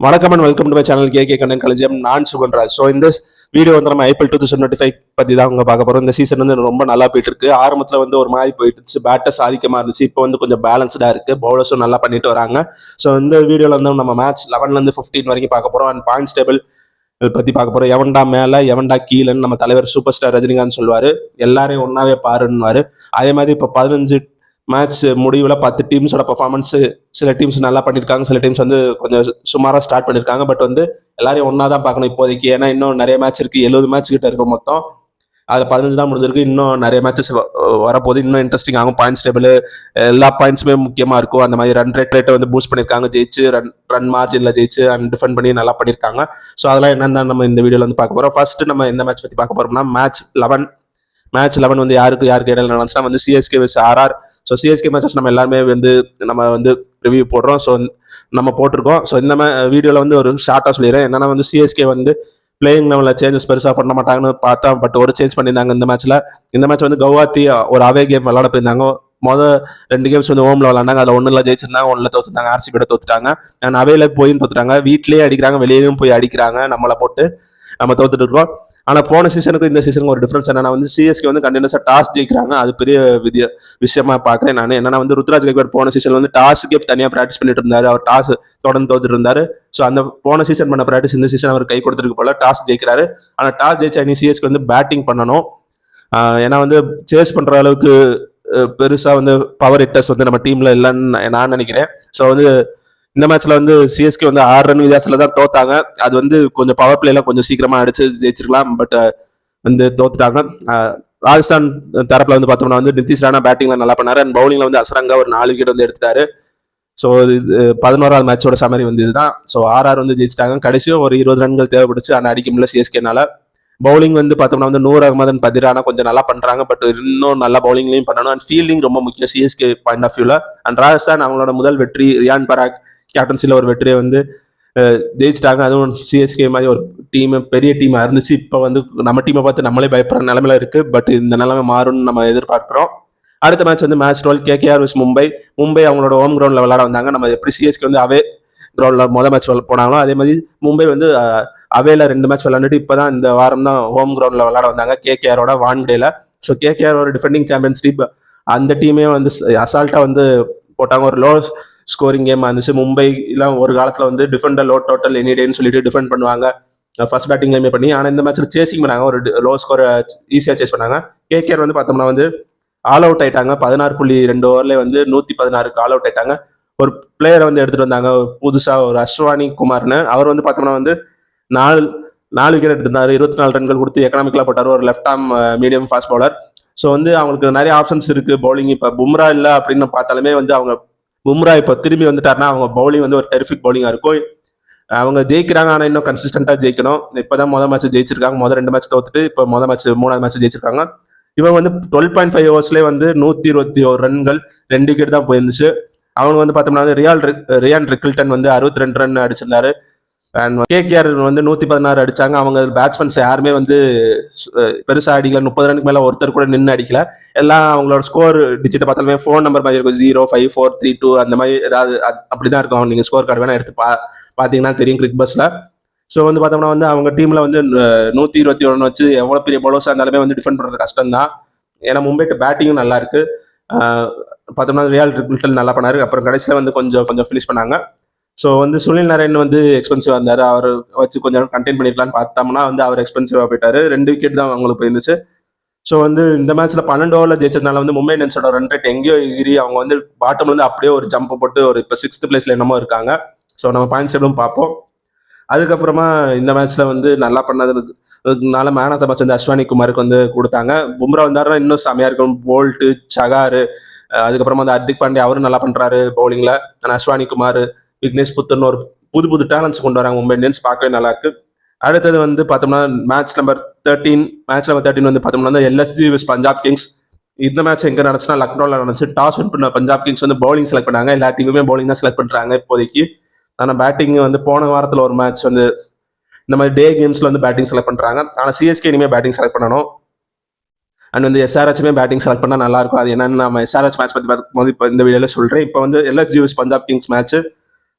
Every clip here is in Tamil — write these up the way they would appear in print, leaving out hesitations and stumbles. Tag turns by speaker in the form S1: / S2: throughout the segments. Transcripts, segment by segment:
S1: வணக்கம் and welcome to my channel KK Kannan Kalanjiyam. நான் சுகன்ராஜ். ஸோ இந்த வீடியோ வந்து நம்ம ஐபிஎல் 2025 பற்றி தான் அவங்க பார்க்க போகிறோம். இந்த சீசன் வந்து ரொம்ப நல்லா போயிட்டு இருக்கு. ஆரம்பத்தில் வந்து ஒரு மாதிரி போயிட்டு இருந்துச்சு, பேட்டர்ஸ் ஆதிக்கமாக இருந்துச்சு. இப்போ வந்து கொஞ்சம் பேலன்ஸ்டாக இருக்கு, பவுலர்ஸும் நல்லா பண்ணிட்டு வராங்க. ஸோ இந்த வீடியோவில் வந்து நம்ம மேட்ச் 11லேருந்து 15 வரைக்கும் பார்க்க போகிறோம். அண்ட் பாயிண்ட்ஸ் டேபிள் பற்றி பார்க்க போகிறோம். எவன்டா மேலே எவன்டா கீழேன்னு நம்ம தலைவர் சூப்பர் ஸ்டார் ரஜினிகாந்த் சொல்லுவார். எல்லாரையும் ஒன்றாவே பாருன்னுவார். அதே மாதிரி இப்போ 15 மேட்ச் முடிவில் 10 டீம்ஸோட பர்ஃபார்மன்ஸ், சில டீம்ஸ் நல்லா பண்ணியிருக்காங்க, சில டீம்ஸ் வந்து கொஞ்சம் சுமாராக ஸ்டார்ட் பண்ணியிருக்காங்க. பட் வந்து எல்லாரையும் ஒன்றா தான் பார்க்கணும் இப்போதைக்கு. ஏன்னா இன்னும் நிறைய மேட்ச் இருக்குது, 70 மேட்ச் கிட்ட இருக்கும் மொத்தம். அதில் 15 தான் முடிஞ்சிருக்கு. இன்னும் நிறைய மேட்சஸ் வரப்போது, இன்னும் இன்ட்ரெஸ்டிங் ஆகும். பாயிண்ட்ஸ் டேபிள் எல்லா பாயிண்ட்ஸுமே முக்கியமாக இருக்கும். அந்த மாதிரி ரன் ரேட்டை வந்து பூஸ்ட் பண்ணியிருக்காங்க, ஜெயிச்சு ரன் மார்ஜினில் ஜெயிச்சு அண்ட் டிஃபெண்ட் பண்ணி நல்லா பண்ணியிருக்காங்க. ஸோ அதெல்லாம் என்னென்னு நம்ம இந்த வீடியோவில் வந்து பார்க்க போகிறோம். ஃபர்ஸ்ட் நம்ம எந்த மேட்ச் பற்றி பார்க்க போகிறோம்னா மேட்ச் 11 வந்து யாருக்கு இடையில நடந்துச்சுன்னா வந்து CSK vs RR. So CSK matches நம்ம எல்லாருமே வந்து ரிவ்யூ போடுறோம். ஸோ நம்ம போட்டிருக்கோம். ஸோ இந்த வீடியோவில் வந்து ஒரு ஷார்ட்டாக சொல்லிடுறேன். என்னன்னா வந்து சிஎஸ்கே வந்து பிளேயிங் லெவலில் சேஞ்சஸ் பெருசாக பண்ண மாட்டாங்கன்னு பார்த்தா, பட் ஒரு சேஞ்ச் பண்ணியிருந்தாங்க இந்த மேட்ச்சில். இந்த மேட்ச் வந்து கவுஹாத்தி ஒரு அவே கேம் விளாட போயிருந்தாங்க. மொதல் 2 கேம்ஸ் வந்து ஹோமில் விளாண்டாங்க. அதில் 1 ஜெயிச்சிருந்தாங்க, 1 தோத்துட்டாங்க. ஆர்சிபியோட தோத்துட்டாங்க. அண்ட் அவையில் போயும் தோத்துட்டாங்க. வீட்லேயே அடிக்கிறாங்க, வெளியிலையும் போய் அடிக்கிறாங்க. நம்மளை போட்டு நம்ம தோத்துட்டு இருக்கோம். ஆனால் போன சீசனுக்கு இந்த சீசனுக்கு ஒரு டிஃபரன்ஸ் என்னன்னா வந்து சிஎஸ்கே வந்து கண்டினியூஸாக டாஸ் ஜெயிக்கிறாங்க. அது பெரிய விஷயமா பார்க்குறேன் நான். என்னன்னா வந்து ருத்ராஜ் கைக்வாட் போன சீசன் வந்து டாஸுக்கே தனியாக ப்ராக்டிஸ் பண்ணிட்டு இருந்தாரு. அவர் டாஸ் தொடர்ந்து தோத்துட்டு இருந்தாரு. ஸோ அந்த போன சீசன் பண்ண ப்ராக்டிஸ் இந்த சீசன் அவர் கை கொடுத்துருக்கு போல. டாஸ் ஜெயிக்கிறாரு. ஆனால் டாஸ் ஜெயிச்சா இனி சிஎஸ்கே வந்து பேட்டிங் பண்ணணும். ஏன்னா வந்து சேஸ் பண்ணுற அளவுக்கு பெருசாக வந்து பவர் ஹிட்டர்ஸ் வந்து நம்ம டீமில் இல்லைன்னு நான் நினைக்கிறேன். ஸோ வந்து இந்த மேட்ச்ல வந்து சிஎஸ்கே வந்து 6 ரன் வித்தியாசத்துல தான் தோத்தாங்க. அது வந்து கொஞ்சம் பவர் பிளேலாம் கொஞ்சம் சீக்கிரமா அடிச்சு ஜெயிச்சிருக்கலாம். பட் வந்து தோத்துட்டாங்க. ராஜஸ்தான் தரப்புல வந்து பார்த்தோம்னா வந்து நிதிஷ் ராணா பேட்டிங்ல நல்லா பண்ணாரு. அண்ட் பவுலிங்ல வந்து அசரங்கா ஒரு 4 விக்கெட் வந்து எடுத்துட்டாரு. ஸோ இது 11வது மேட்சோட சமரி வந்து இதுதான். ஸோ ஆர்ஆர் வந்து ஜெயிச்சிட்டாங்க. கடைசியும் ஒரு 20 ரன்கள் தேவைப்படுச்சு. ஆனால் அடிக்க முடியல சிஎஸ்கேனால. பவுலிங் வந்து பார்த்தோம்னா வந்து நூர் அகமதன் பதிரானா கொஞ்சம் நல்லா பண்றாங்க. பட் இன்னும் நல்லா பவுலிங்லையும் பண்ணணும். அண்ட் ஃபீல்டிங் ரொம்ப முக்கியம் சிஎஸ்கே பாயிண்ட் ஆஃப் வியூல. அண்ட் ராஜஸ்தான் அவங்களோட முதல் வெற்றி, ரியான் பராக் கேப்டன்சியில் ஒரு வெற்றியை வந்து ஜெயிச்சிட்டாங்க. அதுவும் சிஎஸ்கே மாதிரி ஒரு டீம், பெரிய டீமாக இருந்துச்சு. இப்போ வந்து நம்ம டீமை பார்த்து நம்மளே பயப்படுற நிலமையில இருக்கு. பட் இந்த நிலைமை மாறும்னு நம்ம எதிர்பார்க்குறோம். அடுத்த மேட்ச் வந்து மேட்ச் 12 கேகேஆர் vs மும்பை அவங்களோட ஹோம் கிரவுண்டில் விளையாட வந்தாங்க. நம்ம எப்படி சிஎஸ்கே வந்து அவே கிரவுண்டில் மொதல் மேட்ச் போனாங்களோ அதே மாதிரி மும்பை வந்து அவேல 2 மேட்ச் விளையாண்டுட்டு இப்போ தான் இந்த வாரம் தான் ஹோம் கிரவுண்டில் விளையாட வந்தாங்க கேகேஆரோட வான்டேல. ஸோ கேகேஆர் ஒரு டிஃபெண்டிங் சாம்பியன்ஸ் டீம். அந்த டீமே வந்து அசால்ட்டாக வந்து போட்டாங்க. ஒரு லோ ஸ்கோரிங் கேம் இருந்துச்சு. மும்பைலாம் ஒரு காலத்தில் வந்து டிஃபெண்டர் லோ டோட்டல் எனி டேன்னு சொல்லிட்டு டிஃபெண்ட் பண்ணுவாங்க ஃபர்ஸ்ட் பேட்டிங்லேயுமே பண்ணி. ஆனால் இந்த மேட்ச்சில் சேசிங் பண்ணாங்க, ஒரு லோ ஸ்கோர் ஈஸியாக சேஸ் பண்ணாங்க. கேகேஆர் வந்து பார்த்தோம்னா வந்து ஆல் அவுட் ஆயிட்டாங்க. 16.2 ஓவர்லேயே வந்து 116க்கு ஆல் அவுட் ஆயிட்டாங்க. ஒரு பிளேயரை வந்து எடுத்துட்டு வந்தாங்க புதுசாக, ஒரு அஸ்வானி குமார்னு. அவர் வந்து பார்த்தோம்னா வந்து 4 விக்கெட் எடுத்திருந்தாரு. 24 ரன்கள் கொடுத்து எக்கனாமிக்கலாக போட்டார். ஒரு left arm medium fast bowler. So வந்து அவங்களுக்கு நிறைய ஆப்ஷன்ஸ் இருக்கு பவுலிங். இப்போ பும்ரா இல்லை அப்படின்னு பார்த்தாலுமே வந்து அவங்க பும்ரா இப்போ திரும்பி வந்துட்டாருன்னா அவங்க பவுலிங் வந்து ஒரு டெரிஃபிக் பவுலிங்காக இருக்கும். அவங்க ஜெயிக்கிறாங்க, ஆனால் இன்னும் கன்சிஸ்டண்டாக ஜெயிக்கணும். இப்போ தான் மொதல் மேட்ச் ஜெயிச்சிருக்காங்க. முதல் 2 மேட்ச் தோத்துட்டு இப்போ மொதல் மேட்ச் 3வது மேட்ச் ஜெயிச்சிருக்காங்க. இவங்க வந்து 12.5 ஓவர்ஸ்லேயே வந்து 121 ரன்கள் 2 விக்கெட் தான் போயிருந்துச்சு. அவங்க வந்து பார்த்தோம்னா ரியான் ரிக்கில்டன் வந்து 62 ரன் அடிச்சிருந்தாரு. அண்ட் கேகேஆர் வந்து 116 அடிச்சாங்க. அவங்க பேட்ஸ்மேன்ஸ் யாருமே வந்து பெருசாக அடிக்கல. 30 ரனுக்கு மேலே ஒருத்தர் கூட நின்று அடிக்கல. எல்லாம் அவங்களோட ஸ்கோர் டிஜிட்டை பார்த்தாலுமே ஃபோன் நம்பர் மாதிரி இருக்கும். 0, 5, 4, 3, 2 அந்த மாதிரி ஏதாவது அப்படிதான் இருக்கும். நீங்கள் ஸ்கோர் கார்டு வேணா எடுத்து பார்த்தீங்கன்னா தெரியும் கிரிக் பஸ்ல. ஸோ வந்து பார்த்தோம்னா வந்து அவங்க டீம்ல வந்து 121 வச்சு எவ்வளோ பெரிய பவுலர்ஸாக இருந்தாலுமே வந்து டிஃபெண்ட் பண்ணுறது கஷ்டம் தான். ஏன்னா மும்பைட்டு பேட்டிங்கும் நல்லா இருக்கு. பார்த்தோம்னா ரியால் ரிக்கில்டன் நல்லா பண்ணாரு. அப்புறம் கடைசியில் வந்து கொஞ்சம் ஃபினிஷ் பண்ணாங்க. ஸோ வந்து சுனில் நரேன் வந்து எக்ஸ்பென்சிவாக இருந்தார். அவர் வச்சு கொஞ்சம் கண்டெயின் பண்ணிருக்கலான்னு பார்த்தோம்னா வந்து அவர் எக்ஸ்பென்சிவாக போயிட்டாரு. 2 விக்கெட் தான் அவங்களுக்கு போயிருந்துச்சு. ஸோ வந்து இந்த மேட்ச்ல 12 ஓவரில் ஜெயிச்சதுனால வந்து மும்பை இந்தியன்ஸோட ரன் ரேட் எங்கேயோ எகிரி அவங்க வந்து பாட்டம்ல இருந்து அப்படியே ஒரு ஜம்ப் போட்டு ஒரு இப்போ 6th பிளேஸ்ல என்னமோ இருக்காங்க. ஸோ நம்ம பாயிண்ட்ஸ் எப்படியும் பார்ப்போம். அதுக்கப்புறமா இந்த மேட்ச்ல வந்து நல்லா பண்ணதுனால மேன் ஆஃப் த மேட்ச் வந்து அஸ்வானி குமாருக்கு வந்து கொடுத்தாங்க. பும்ரா வந்தாருன்னா இன்னும் செமையா இருக்கும். போல்ட்டு, சகாரு, அதுக்கப்புறமா வந்து ஹர்திக் பாண்டியா அவரும் நல்லா பண்றாரு பவுலிங்ல. ஆனால் அஸ்வானி குமார், விக்னேஷ் புத்தர்னு ஒரு புது டேலண்ட்ஸ் கொண்டு வராங்க மும்பை இந்தியன்ஸ். பார்க்கவே நல்லா இருக்கு. அடுத்தது வந்து பார்த்தோம்னா மேட்ச் நம்பர் 13 வந்து பார்த்தோம்னா வந்து எல்எஸ்ஜி vs பஞ்சாப் கிங்ஸ். இந்த மேட்ச் எங்க நடந்துச்சுன்னா லக்னோவில் நடந்துச்சு. டாஸ் வின் பண்ண பஞ்சாப் கிங்ஸ் வந்து பவுலிங் செலக்ட் பண்ணாங்க. எல்லா டீமுமே பவுலிங் தான் செலக்ட் பண்றாங்க இப்போதைக்கு. ஆனால் பேட்டிங் வந்து போன வாரத்தில் ஒரு மேட்ச் வந்து இந்த மாதிரி டே கேம்ஸ்ல வந்து பேட்டிங் செலக்ட் பண்றாங்க. ஆனால் சிஎஸ்கே இனிமே பேட்டிங் செலக்ட் பண்ணணும். அண்ட் வந்து எஸ்ஆர்ஹெச்மே பேட்டிங் செலக்ட் பண்ணால் நல்லா இருக்கும். அது என்னன்னு நம்ம எஸ்ஆர்ஹெச் மேட்ச் பற்றி பார்க்கும்போது இப்போ இந்த வீடியோவில் சொல்கிறேன். இப்போ வந்து LSG vs Punjab Kings match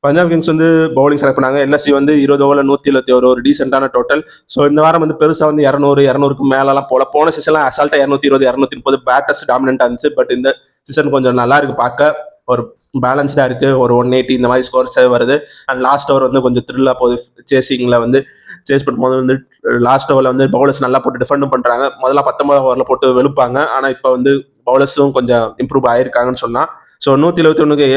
S1: Punjab Kings வந்து பவுலிங் செலக்ட் பண்ணாங்க. எல்எஸ்ஜி வந்து 20 ஓவரில் 171 ஒரு டீசென்டான டோட்டல். ஸோ இந்த வாரம் வந்து பெருசாக வந்து 200க்கு மேலலாம் போன சீசன்லாம் அசால்ட்டாக 220 230 பேட்டர்ஸ் டாமினண்டாக இருந்துச்சு. பட் இந்த சீசன் கொஞ்சம் நல்லா இருக்கு பார்க்க, ஒரு பேலன்ஸ்டாக இருக்கு. ஒரு 180 இந்த மாதிரி ஸ்கோர்ஸ் வருது. அண்ட் லாஸ்ட் ஓவர் வந்து கொஞ்சம் த்ரில்லாக போகுது. சேசிங்கில் வந்து சேஸ் பண்ணும்போது வந்து லாஸ்ட் ஓவரில் வந்து பவுலர்ஸ் நல்லா போட்டு டிஃபெண்டும் பண்ணுறாங்க. முதல்ல 19 ஓவரில் போட்டு வெளுப்பாங்க. ஆனால் இப்போ வந்து பவுலர்ஸும் கொஞ்சம் இம்ப்ரூவ் ஆயிருக்காங்கன்னு சொல்லலாம். ஸோ 171க்கு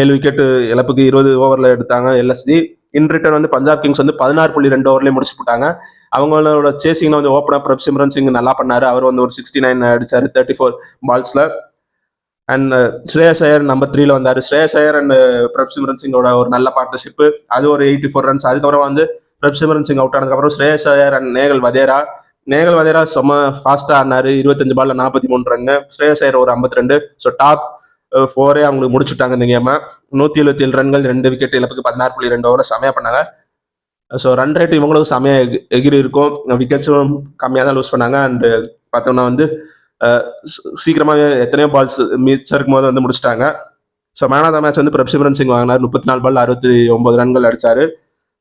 S1: 7 விக்கெட் இழப்புக்கு 20 ஓவரில் எடுத்தாங்க எல்எஸ்ஜி. இன் ரிட்டர்ன் வந்து பஞ்சாப் கிங்ஸ் வந்து 16.2 ஓவர்லேயே முடிச்சு போட்டாங்க. அவங்களோட சேசிங்ல வந்து ஓப்பனர் பிரப்சிம்ரன் சிங் நல்லா பண்ணாரு. அவர் வந்து ஒரு 69 அடிச்சாரு 34 பால்ஸ்ல. அண்ட் ஸ்ரேயஸ் ஐயர் நம்பர் 3ல வந்தாரு. ஸ்ரேயஸ் ஐயர் அண்ட் பிரப்சிம்ரன் சிங்கோட ஒரு நல்ல பார்ட்னர்ஷிப், அது ஒரு 84 ரன்ஸ். அதுக்கப்புறம் வந்து பிரப்சிம்ரன் சிங் அவுட் ஆனதுக்கப்புறம் ஸ்ரேயஸ் ஐயர் அண்ட் நேகல் வதேரா செம்ம ஃபாஸ்டா ஆனாரு. 25 பால்ல 43 ரன். ஸ்ரேயஸ் ஐயர் ஒரு 52. ஸோ டாப் 4 அவங்களுக்கு முடிச்சுட்டாங்க இந்த கேமை. 177 ரன்கள் 2 விக்கெட் இழப்புக்கு 16.2 ஓவர் செமையா பண்ணாங்க. ஸோ ரன் ரேட் இவங்களுக்கு செமையா எகிரி இருக்கும். விக்கெட்ஸும் கம்மியாக தான் லூஸ் பண்ணாங்க. அண்ட் பார்த்தோம்னா வந்து சீக்கிரமாக எத்தனையோ பால்ஸ் மிச்சம் இருக்கும் போது வந்து முடிச்சிட்டாங்க. So man of the match வந்து பிரப்சிம்ரன் சிங் வாங்கினார். 34 பால் 69 ரன்கள் அடிச்சாரு.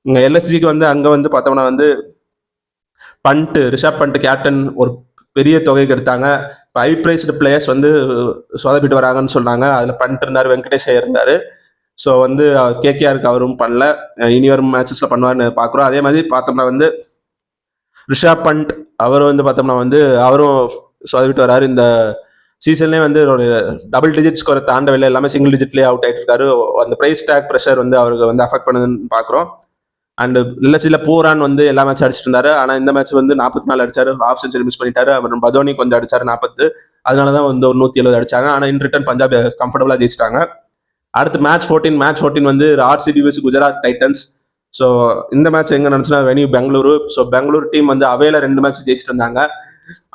S1: இங்கே எல்எஸ்ஜிக்கு வந்து அங்கே வந்து பார்த்தோம்னா வந்து ரிஷப் பண்ட் கேப்டன் ஒரு பெரிய தொகைக்கு எடுத்தாங்க. இப்போ ஹை பிரைஸ்டு பிளேயர்ஸ் வந்து சொதப்பிட்டு வராங்கன்னு சொன்னாங்க. அதில் பண்ட் இருந்தார், வெங்கடேஷ் ஐயர் இருந்தார். ஸோ வந்து கேகேஆருக்கு அவரும் பண்ணல. இனி வரும் மேட்சஸில் பண்ணுவார்னு பார்க்குறோம். அதே மாதிரி பார்த்தோம்னா வந்து ரிஷப் பண்ட் அவர் வந்து பார்த்தோம்னா வந்து அவரும் சொதப்பிட்டு வராரு. இந்த சீசன்லேயே வந்து ஒரு டபுள் டிஜிட் ஸ்கோரை தாண்டவில்லை, எல்லாமே சிங்கிள் டிஜிட்லேயே அவுட் ஆகிட்டு இருக்காரு. அந்த பிரைஸ் டேக் ப்ரெஷர் வந்து அவருக்கு வந்து அஃபெக்ட் பண்ணுதுன்னு பார்க்குறோம். அண்ட் எல்எஸ்சியில் பூரான் வந்து எல்லா மேட்ச் அடிச்சிட்டு இருந்தாரு. ஆனால் இந்த மேட்ச் வந்து 44 அடிச்சாரு, ஹாஃப் செஞ்சுரி மிஸ் பண்ணிட்டாரு. அப்புறம் பதோனி கொஞ்சம் அடிச்சாரு 40, அதனால தான் வந்து ஒரு 170 அடிச்சாங்க. ஆனால் இன் ரிட்டர்ன் பஞ்சாப் கம்ஃபர்டபுளாக ஜெயிச்சிட்டாங்க. அடுத்து மேட்ச் 14 வந்து RCB vs Gujarat titans. So இந்த மேட்ச் எங்கே நடந்துச்சுன்னா venue Bengaluru. So Bangalore team வந்து அவையில் 2 மேட்ச் ஜெயிச்சிட்டு இருந்தாங்க.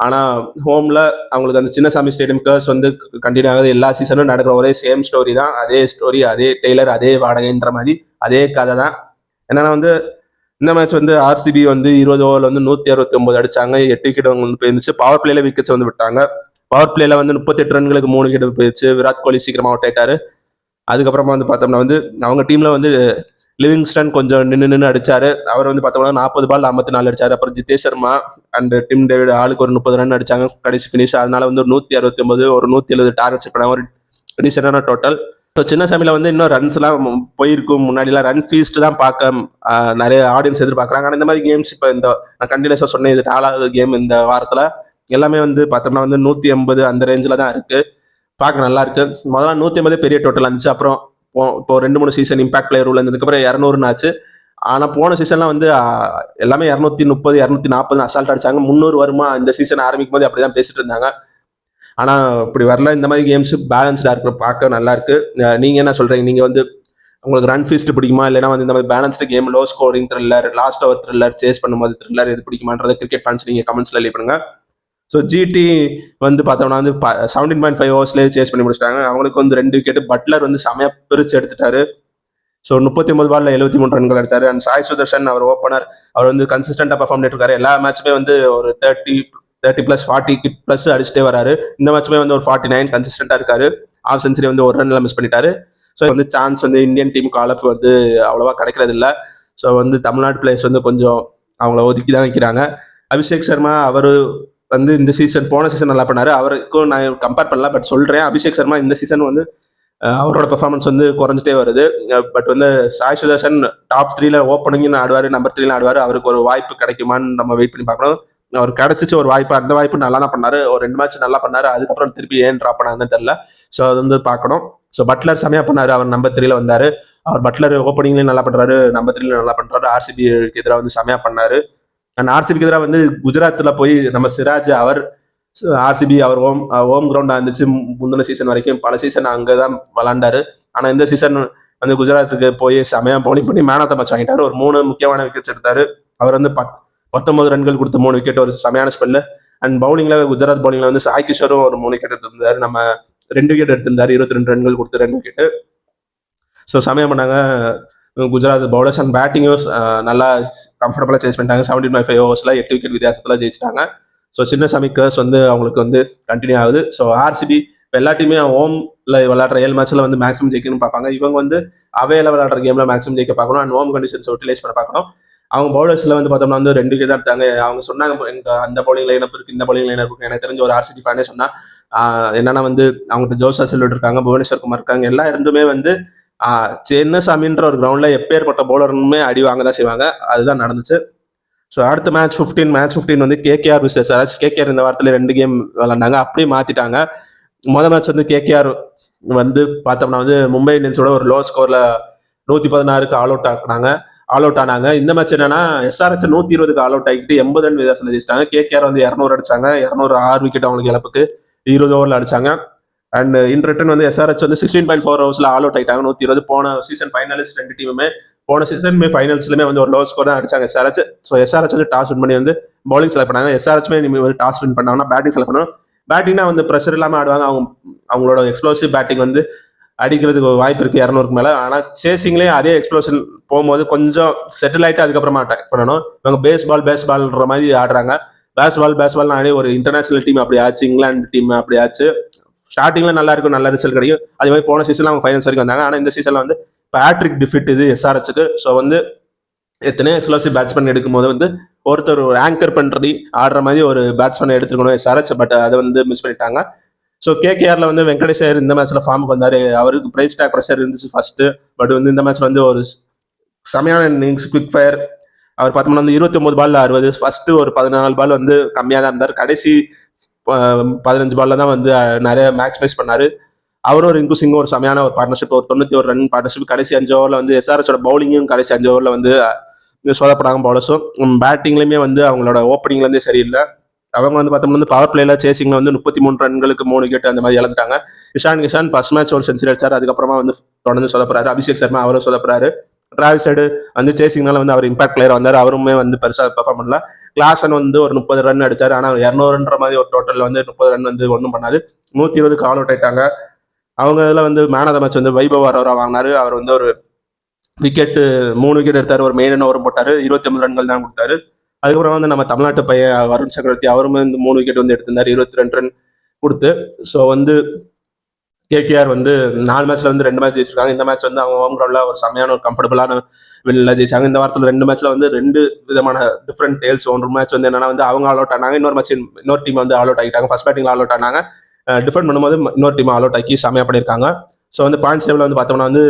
S1: ஆனால் ஹோமில் அவங்களுக்கு அந்த சின்னசாமி ஸ்டேடியம் கர்ஸ் வந்து கண்டினியூ ஆகுது. எல்லா சீசனும் நடக்கிற ஒரே சேம் ஸ்டோரி தான். அதே ஸ்டோரி, அதே டெய்லர், அதே வாடகைன்ற மாதிரி அதே கதை தான். என்னன்னா வந்து இந்த மேட்ச் வந்து ஆர்சிபி வந்து 20 ஓவரில் வந்து 169 அடிச்சாங்க, 8 விக்கெட் வந்து போயிருந்துச்சு. பவர் பிளேல விக்கெட்ஸ் வந்து விட்டாங்க. பவர் பிளேல வந்து 38 ரன்களுக்கு 3 விக்கெட் போயிடுச்சு. விராட் கோலி சீக்கிரமா அவுட் ஆயிட்டாரு. அதுக்கப்புறமா வந்து பார்த்தோம்னா வந்து அவங்க டீம்ல வந்து லிவிங்ஸ்டன் கொஞ்சம் நின்று அடிச்சாரு. அவர் வந்து பார்த்தோம்னா 40 பால் 54 அடிச்சாரு. அப்புறம் Jitesh Sharma and Tim David ஆளுக்கு ஒரு 30 ரன் அடிச்சாங்க கடைசி ஃபினிஷ். அதனால வந்து ஒரு 169 ஒரு 170 டார்கெட் செட் பண்ணாங்க. ஒரு டீசென்டான டோட்டல். ஸோ சின்னசாமியில் வந்து இன்னும் ரன்ஸ்லாம் போயிருக்கும். முன்னாடிலாம் ரன் ஃபீஸ்ட் தான் பார்க்க நிறைய ஆடியன்ஸ் எதிர்பார்க்குறாங்க. ஆனால் இந்த மாதிரி கேம்ஸ் இப்போ இந்த நான் கண்டினியூஸாக சொன்னேன், இது 4வது கேம் இந்த வாரத்தில். எல்லாமே வந்து பார்த்தோம்னா வந்து 180 அந்த ரேஞ்சில் தான் இருக்குது. பார்க்க நல்லா இருக்கு. முதல்ல 180 பெரிய டோட்டல் இருந்துச்சு. அப்புறம் இப்போ 2-3 சீசன் இம்பாக்ட் பிளேயர் உள்ள இருந்ததுக்கப்புறம் 200 ஆச்சு. ஆனால் போன சீசன்லாம் வந்து எல்லாமே 230 240 அசால்ட் அடிச்சாங்க. 300 வருமா இந்த சீசன் ஆரம்பிக்கும் போது அப்படிதான் பேசிட்டு இருந்தாங்க. ஆனால் இப்படி வரல. இந்த மாதிரி கேம்ஸ் பேலன்ஸ்டாக இருக்கிற பார்க்க நல்லா இருக்கு. நீங்கள் என்ன சொல்றீங்க? நீங்கள் வந்து உங்களுக்கு ரன் ஃபீஸ்ட் பிடிக்குமா, இல்லைனா வந்து இந்த மாதிரி balanced game, low scoring thriller, last over thriller, chase பண்ணும்போது த்ரில்லர் எது பிடிக்குமான்றது கிரிக்கெட் ஃபேன்ஸ் நீங்கள் கமெண்ட்ஸ்ல லீவ் பண்ணுங்க. ஸோ ஜிடி வந்து பார்த்தோம்னா வந்து 17.5 ஓவர்ஸ்லேயே சேஸ் பண்ணி முடிச்சிட்டாங்க. அவங்களுக்கு வந்து 2 விக்கெட். பட்லர் வந்து செமையாக பிரித்து எடுத்துட்டாரு. ஸோ 39 பால்ல 73 ரன்கள் அடித்தார். அண்ட் சாய் சுதர்ஷன் அவர் ஓப்பனர், அவர் வந்து கன்சிஸ்டண்டாக பர்ஃபார்ம் பண்ணிட்டு எல்லா மேட்சுமே வந்து ஒரு 30 + 40+ அடிச்சுட்டே வராரு. இந்த மேட்சுமே வந்து ஒரு 49 கன்சிஸ்டண்டாக இருக்காரு. ஆஃப் சென்ச்சுரி வந்து ஒரு ரன்ல மிஸ் பண்ணிட்டாரு. ஸோ வந்து சான்ஸ் வந்து இந்தியன் டீம் காலப்பு வந்து அவ்வளோவா கிடைக்கிறது இல்லை. ஸோ வந்து தமிழ்நாடு பிளேயர்ஸ் வந்து கொஞ்சம் அவங்கள ஒதுக்கி தான் வைக்கிறாங்க. அபிஷேக் சர்மா அவர் வந்து இந்த சீசன் போன சீசன் நல்லா பண்ணாரு. அவருக்கும் நான் கம்பேர் பண்ணல, பட் சொல்றேன் அபிஷேக் சர்மா இந்த சீசன் வந்து அவரோட பெர்ஃபார்மன்ஸ் வந்து குறைஞ்சிட்டே வருது. பட் வந்து சாய் சுதர்ஷன் டாப் 3ல ஓப்பனிங் ஆடுவார், நம்பர் 3ல ஆடுவார். அவருக்கு ஒரு வாய்ப்பு கிடைக்குமான்னு நம்ம வெயிட் பண்ணி பார்க்கணும். அவர் கிடைச்சிச்சு ஒரு வாய்ப்பு. அந்த வாய்ப்பு நல்லா தான் பண்ணாரு. ஒரு 2 மேட்ச் நல்லா பண்ணாரு. அதுக்கப்புறம் திருப்பி ஏன் ட்ராப் பண்ணாங்கன்னு தெரியல. ஸோ அது வந்து பார்க்கணும். ஸோ பட்லர் செமையா பண்ணாரு. அவர் நம்பர் 3ல வந்தாரு. அவர் பட்லர் ஓப்பனிங்லயும் நல்லா பண்றாரு, நம்பர் 3ல நல்லா பண்றாரு. ஆர்சிபிக்கு எதிராக வந்து செமையா பண்ணாரு. அண்ட் ஆர்சிபிக்கு எதிராக வந்து குஜராத்தில் போய் நம்ம சிராஜ் அவர் ஆர்சிபி அவர் ஹோம் கிரவுண்டாக இருந்துச்சு முந்தின சீசன் வரைக்கும். பல சீசன் அங்கே தான் விளாண்டாரு. ஆனால் இந்த சீசன் வந்து குஜராத்துக்கு போய் செமையாக பவுலிங் பண்ணி மேன் ஆஃப் த மேட்ச் வாங்கிட்டாரு. ஒரு 3 முக்கியமான விக்கெட்ஸ் எடுத்தாரு. அவர் வந்து 19 ரன்கள் கொடுத்த 3 விக்கெட், ஒரு செமையான ஸ்பெல்லு. அண்ட் பவுலிங்ல குஜராத் பவுலிங்ல வந்து சாய் கிஷோரும் ஒரு 3 விக்கெட் எடுத்திருந்தாரு. நம்ம 2 விக்கெட் எடுத்திருந்தாரு. 22 ரன்கள் கொடுத்து 2 விக்கெட்டு. ஸோ செமையாக பண்ணாங்க குஜராத் பவுலர்ஸ். அண்ட் பேட்டிங்கும் நல்லா கம்ஃபர்டபுளாக சேஸ் பண்ணிட்டாங்க. 17.5 ஓவர்ஸில் 8 விக்கெட் வித்தியாசத்தில் ஜெயிச்சிட்டாங்க. ஸோ சின்னசாமி கர்ஸ் வந்து அவங்களுக்கு வந்து கண்டினியூ ஆகுது. ஸோ ஆர்சிபி இப்போ எல்லா டீமே ஹோம்ல விளையாடுற 7 மேட்ச்ல வந்து மேக்ஸிமம் ஜெயிக்கணும்னு பார்ப்பாங்க. இவங்க வந்து அவேல விளையாடுற கேம்ல மேக்ஸிமம் ஜெயிக்க பார்க்கணும் அண்ட் ஹோம் கண்டிஷன்ஸ் யூட்டிலைஸ் பண்ண பார்க்கணும். அவங்க பவுலர்ஸ்ல வந்து பார்த்தோம்னா வந்து 2 விக்கெட் தான் எடுத்தாங்க. அவங்க சொன்னாங்க எனக்கு அந்த பவுலிங் லைனப் இருக்கு, இந்த பவுலிங் லைனப் இருக்கு. எனக்கு தெரிஞ்ச ஒரு ஆர்சிபி ஃபேனே சொன்னா என்னன்னா வந்து அவங்ககிட்ட ஜோசா செல்வட் இருக்காங்க, புவனேஸ்வர் குமார் இருக்காங்க, எல்லாம் இருந்துமே வந்து சின்னசாமின்ற ஒரு கிரவுண்ட்ல எப்பேற்பட்ட பவுலருமே அடி வாங்க தான் செய்வாங்க. அதுதான் நடந்துச்சு. ஸோ அடுத்த மேட்ச் 15 வந்து கேகேஆர் விசஸ் அதாவது கேகேஆர் இந்த வாரத்தில் 2 கேம் விளாண்டாங்க, அப்படியே மாத்திட்டாங்க. மொதல் மேட்ச் வந்து கேகேஆர் வந்து பார்த்தோம்னா வந்து மும்பை இந்தியன்ஸோட ஒரு லோ ஸ்கோர்ல 116க்கு ஆல் அவுட் ஆனாங்க. இந்த மேட்ச் என்னன்னா எஸ்ஆர்எச் 120க்கு ஆல் அவுட் ஆகிட்டு 80 ரன் வித்தியாசத்தில் ஜெயிச்சிட்டாங்க. கேகேஆர் வந்து 200 அடிச்சாங்க, 206 விக்கெட் அவங்களுக்கு இழப்புக்கு 20 ஓவரில் அடிச்சாங்க. அண்ட் இன் ரிட்டர்ன் வந்து எஸ்ஆர்எச் வந்து 16.4 ஓவர்ஸ்ல ஆல் அவுட் ஆயிட்டாங்க 120. போன சீசன் ஃபைனலிஸ்ட் 2 டீமுமே போன சீசன் ஃபைனல்ஸ்லுமே வந்து ஒரு லோ ஸ்கோர் தான் அடிச்சாங்க எஸ்ஆர்எச். ஸோ எஸ்ஆர்எச் வந்து டாஸ் வின் பண்ணி வந்து பவுலிங் செலக்ட் பண்ணாங்க. எஸ்ஆர்எச்மே வந்து டாஸ் வின் பண்ணாங்கன்னா பேட்டிங் செலக்ட் பண்ணணும். பேட்டிங்னா வந்து ப்ரெஷர் இல்லாமல் ஆடுவாங்க. அவங்களோட எக்ஸ்ப்ளோசிவ் பேட்டிங் வந்து அடிக்கிறதுக்கு வாய்ப்பு இருக்கு 200க்கு மேல. ஆனால் சேசிங்லேயே அதே எக்ஸ்ப்ளோஷன் போகும்போது கொஞ்சம் செட்டில் ஆகிட்டு அதுக்கப்புறமா அட்டாக் பண்ணணும். இவங்க பேஸ்பால்ன்ற மாதிரி ஆடுறாங்க. பேஸ்பால் ஆடி ஒரு இன்டர்நேஷனல் டீம் அப்படி ஆச்சு, இங்கிலாந்து டீம் அப்படி ஆச்சு. ஸ்டார்டிங்ல நல்லா இருக்கும், நல்ல ரிசல்ட் கிடைக்கும். அதே மாதிரி போன சீசன்ல அவங்க ஃபைனல்ஸ் வரைக்கும் வந்தாங்க. ஆனால் இந்த சீசன்ல வந்து பேட்ரிக் டிஃபிட் இது எஸ்ஆர்எச்சுக்கு. ஸோ வந்து எத்தனையோ எக்ஸ்ப்ளோசிவ் பேட்ஸ்மேன் எடுக்கும்போது வந்து ஒருத்தர் ஒரு ஆங்கர் பண்ணி ஆடுற மாதிரி ஒரு பேட்ஸ்மேன் எடுத்துக்கணும் எஸ்ஆர்எச். பட் அதை வந்து மிஸ் பண்ணிட்டாங்க. ஸோ கேகேஆர்ல வந்து வெங்கடேஷ் ஐயர் இந்த மேட்ச்ல ஃபார்முக்கு வந்தாரு. அவருக்கு பிரைஸ் டேக் ப்ரெஷர் இருந்துச்சு ஃபர்ஸ்ட். பட் வந்து இந்த மேட்ச்ல வந்து ஒரு செமையான இன்னிங்ஸ், குவிக் ஃபயர். அவர் பார்த்தோம்னா வந்து 29 பால்ல 60. ஃபர்ஸ்ட் ஒரு 14 பால் வந்து கம்மியாக தான் இருந்தார். கடைசி 15 பால்ல தான் வந்து நிறைய மேக்ஸிமைஸ் பண்ணாரு. அவரும் ரிங்கு சிங்கும் ஒரு செமையான ஒரு பார்ட்னர்ஷிப், ஒரு 91 ரன் பார்ட்னர்ஷிப். கடைசி 5 ஓவரில் வந்து எஸ்ஆர்எச்சோட பவுலிங்கும் கடைசி 5 ஓவரில் வந்து சொதப்படாங்க பவுலர்ஸும். பேட்டிங்லேயுமே வந்து அவங்களோட ஓப்பனிங்லேருந்தே சரியில்லை. அவங்க வந்து பார்த்தோம்னா வந்து பவர் பிளேல சேசிங்ல வந்து 33 ரன்களுக்கு 3 விக்கெட் அந்த மாதிரி இழந்துட்டாங்க. இஷான் ஃபர்ஸ்ட் மேட்ச் ஒரு செஞ்சுரி அடிச்சாரு. அதுக்கப்புறமா வந்து தொடர்ந்து சொதப்புறாரு. அபிஷேக் சர்மா அவரும் சொதப்புறாரு. டிராவிஸ் ஹெட் வந்து சேசிங்னால வந்து அவர் இம்பாக்ட் பிளேயர் வந்தார். அவருமே வந்து பெருசாக பெர்ஃபார்ம் பண்ணல. கிளாசன் வந்து ஒரு 30 ரன் அடிச்சாரு. ஆனால் 200ன்ற மாதிரி ஒரு டோட்டல் வந்து 30 ரன் வந்து ஒன்றும் பண்ணாது. 120க்கு ஆல் அவுட் ஆயிட்டாங்க. அவங்க இதில் வந்து மேன் ஆஃப் த மேட்ச் வந்து வைபவ் அவரை வாங்கினாரு. அவர் வந்து ஒரு விக்கெட்டு 3 விக்கெட் எடுத்தார், ஒரு மெயின் ஓவரும் போட்டார், 29 ரன்கள் தான் கொடுத்தாரு. அதுக்கப்புறம் வந்து நம்ம தமிழ்நாட்டு பையன் வருண் சக்கரவர்த்தி அவருமே வந்து 3 விக்கெட் வந்து எடுத்திருந்தார், 22 ரன் கொடுத்து. ஸோ வந்து கேகேஆர் வந்து 4 மேட்ச்ல வந்து 2 மேட்ச் ஜெயிச்சிருக்காங்க. இந்த மேட்ச் வந்து அவங்க ஹோம் கிரவுண்ட்ல ஒரு செம்மையான ஒரு கம்ஃபர்டபுளான வெளில ஜெயிச்சாங்க. இந்த வாரத்தில் 2 மேட்ச்ல வந்து 2 விதமான டிஃப்ரெண்ட் டேல்ஸ். ஒரு மேட்ச் வந்து என்னன்னா வந்து அவங்க ஆல் அவுட் ஆனாங்க, இன்னொரு டீம் வந்து ஆல் அவுட் ஆகிட்டாங்க. ஃபர்ஸ்ட் பேட்டிங்ல ஆல் அவுட் ஆனாங்க, டிஃபெண்ட் பண்ணும்போது இன்னொரு டீம் ஆல் அவுட் ஆக்கி செம்மையா பண்ணியிருக்காங்க. ஸோ வந்து பாயிண்ட்ஸ் டேபிள் வந்து பார்த்தோம்னா வந்து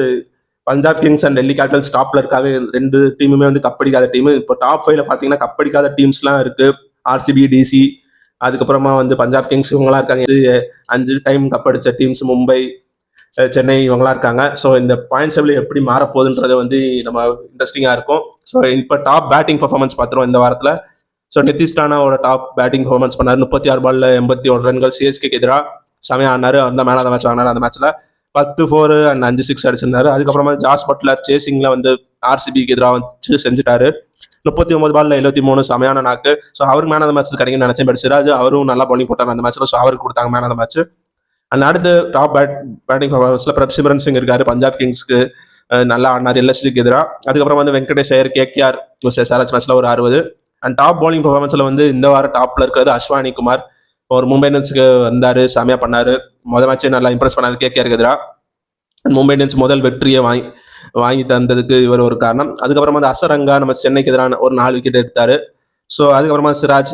S1: Punjab Kings and Delhi Capitals டாப்ல இருக்காங்க. 2 டீமுமே வந்து கப்படிக்காத டீம். இப்போ டாப் 5ல பார்த்தீங்கன்னா கப்படிக்காத டீம்ஸ்லாம் இருக்கு. ஆர்சிபி, டிசி, அதுக்கப்புறமா வந்து பஞ்சாப் கிங்ஸ் இவங்கலாம் இருக்காங்க. 5 டைம் கப் அடிச்ச டீம்ஸ் மும்பை, சென்னை இவங்கலாம் இருக்காங்க. ஸோ இந்த பாயிண்ட்ஸ் டேபிள் எப்படி மாறப்போகுதுன்றது வந்து நம்ம இன்ட்ரெஸ்டிங்காக இருக்கும். ஸோ இப்போ டாப் பேட்டிங் பர்ஃபார்மன்ஸ் பார்த்துருவோம் இந்த வாரத்தில். ஸோ நிதிஷ் ராணாவோட டாப் பேட்டிங் பர்ஃபார்மன்ஸ் பண்ணார். 36 பால்ல 81 ரன்கள் சிஎஸ்கேக்கு எதிராக செமையா ஆனாரு. அந்த மேன் ஆஃப் த மேட்ச் ஆனார். அந்த மேட்ச்ல 10 4 அண்ட் 5 6 அடிச்சிருந்தாரு. அதுக்கப்புறமா ஜாஸ் பட்லர் சேசிங்ல வந்து ஆர்சிபிக்கு எதிராக வச்சு செஞ்சுட்டாரு. 39 பால்ல 73 செமையான நாக்கு. ஸோ அவருக்கு மேன் ஆஃப் த மேட்ச் கிடைக்குன்னு நினைச்சேன். பட் சிராஜ் அவரும் நல்லா பவுலிங் போட்டார் அந்த மேட்ச்ல. ஸோ அவருக்கு கொடுத்தாங்க man of the match. And அடுத்து டாப் பேட்டிங் பர்ஃபார்மன்ஸ்ல பிரப்சிமரன் சிங் இருக்காரு. பஞ்சாப் கிங்ஸ்க்கு நல்லா ஆடினார் எல்எஸ்ஜிக்கு எதிராக. அதுக்கப்புறம் வந்து வெங்கடேஷ் ஐயர் கேகேஆர் எஸ்ஆர்எச் மேட்ச்ல ஒரு 60. அண்ட் டாப் பவுலிங் பர்ஃபார்மன்ஸ்ல வந்து இந்த வாரம் டாப்ல இருக்கிறது அஸ்வானி குமார். ஒரு மும்பை இந்தியன்ஸுக்கு வந்தாரு, செமையா பண்ணாரு. முதல் மேட்சே நல்லா இம்ப்ரெஸ் பண்ணாரு கேகேஆருக்கு எதிராக. மும்பை இந்தியன்ஸ் முதல் வெற்றியை வாங்கி தந்ததுக்கு இவர் ஒரு காரணம். அதுக்கப்புறமா வந்து அசரங்கா நம்ம சென்னைக்கு எதிரான ஒரு 4 விக்கெட் எடுத்தாரு. ஸோ அதுக்கப்புறமா சிராஜ்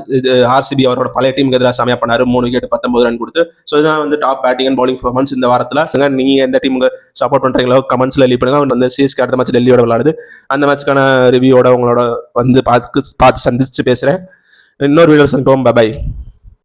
S1: ஆர்சிபி அவரோட பழைய டீமுக்கு எதிராக செமையா பண்ணாரு, 3 விக்கெட் 19 ரன் கொடுத்து. ஸோ இதுதான் வந்து top batting and bowling performance இந்த வாரத்தில். நீங்க எந்த டீமுக்கு சப்போர்ட் பண்றீங்களோ கமெண்ட்ஸ்ல லீவ் பண்ணுங்க. வந்து சிஎஸ்கே அடுத்த மேட்ச் டெல்லியோட விளையாடுது. அந்த மேட்ச்க்கான ரிவ்யூவோட உங்களோட வந்து பார்த்து சந்திச்சு பேசுறேன். இன்னொரு வீடியோ சந்திப்போம். பை.